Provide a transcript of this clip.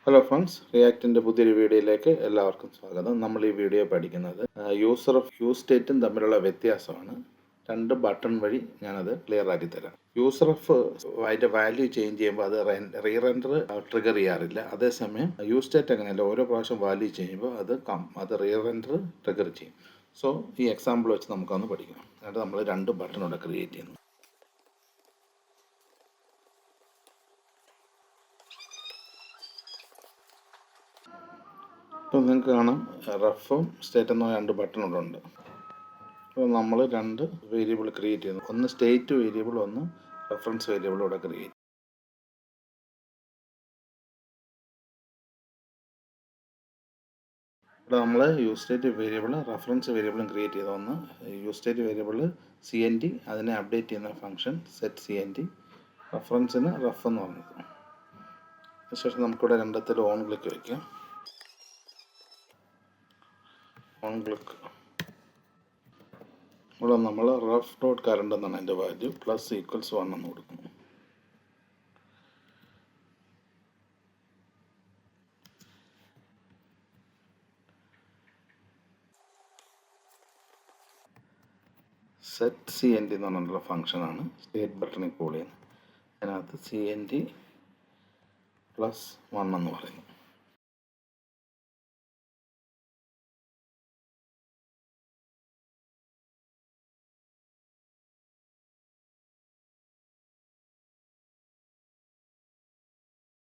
Hello friends, റിയാക്റ്റിൻ്റെ പുതിയൊരു വീഡിയോയിലേക്ക് എല്ലാവർക്കും സ്വാഗതം. നമ്മൾ ഈ വീഡിയോ പഠിക്കുന്നത് യൂസ് സ്റ്റേറ്റും തമ്മിലുള്ള വ്യത്യാസമാണ്. രണ്ട് ബട്ടൺ വഴി ഞാനത് ക്ലിയർ ആക്കി തരാം. അതിൻ്റെ വാല്യൂ ചേഞ്ച് ചെയ്യുമ്പോൾ അത് റീറെൻഡർ ട്രിഗർ ചെയ്യാറില്ല. അതേസമയം യൂസ് സ്റ്റേറ്റ് അങ്ങനെയല്ല, ഓരോ പ്രാവശ്യം വാല്യൂ ചെയ്യുമ്പോൾ അത് റീറെൻഡർ ട്രിഗർ ചെയ്യും. സോ ഈ എക്സാമ്പിൾ വെച്ച് നമുക്കൊന്ന് പഠിക്കാം. എന്നിട്ട് നമ്മൾ രണ്ട് ബട്ടൺ ഇവിടെ ക്രിയേറ്റ് ചെയ്യുന്നു. ഇപ്പോൾ നിങ്ങൾക്ക് കാണാം, റഫും സ്റ്റേറ്റ് എന്ന രണ്ട് ബട്ടൺ ഇവിടെ ഉണ്ട്. അപ്പോൾ നമ്മൾ രണ്ട് വേരിയബിൾ ക്രിയേറ്റ് ചെയ്യുന്നു. ഒന്ന് സ്റ്റേറ്റ് വേരിയബിൾ, ഒന്ന് റെഫറൻസ് വേരിയബിൾ ഇവിടെ ക്രിയേറ്റ്. ഇവിടെ നമ്മൾ യൂസ് സ്റ്റേറ്റ് വേരിയബിൾ റെഫറൻസ് വേരിയബിളും ക്രിയേറ്റ് ചെയ്ത ഒന്ന് യൂസ് സ്റ്റേറ്റ് വേരിയബിൾ CND, അതിനെ അപ്ഡേറ്റ് ചെയ്യുന്ന ഫംഗ്ഷൻ സെറ്റ് CND, റെഫറൻസിന് റഫ് എന്ന് പറഞ്ഞത്. അതിനുശേഷം നമുക്കിവിടെ രണ്ടത്തിൽ ഓൺ ക്ലിക്ക് വയ്ക്കാം. ഓൺ ക്ലിക്ക് ഇവിടെ നമ്മൾ റഫ് ഡോട്ട് കറണ്ട് എന്നാണ് അതിൻ്റെ വാല്യൂ, +=1 എന്ന് കൊടുക്കുന്നു. സെറ്റ് CND എന്ന് പറഞ്ഞിട്ടുള്ള ഫംഗ്ഷനാണ് സ്റ്റേറ്റ് ബട്ടണിൽ കോൾ ചെയ്യുന്നത്. അതിനകത്ത് CND +1 എന്ന് പറയുന്നു.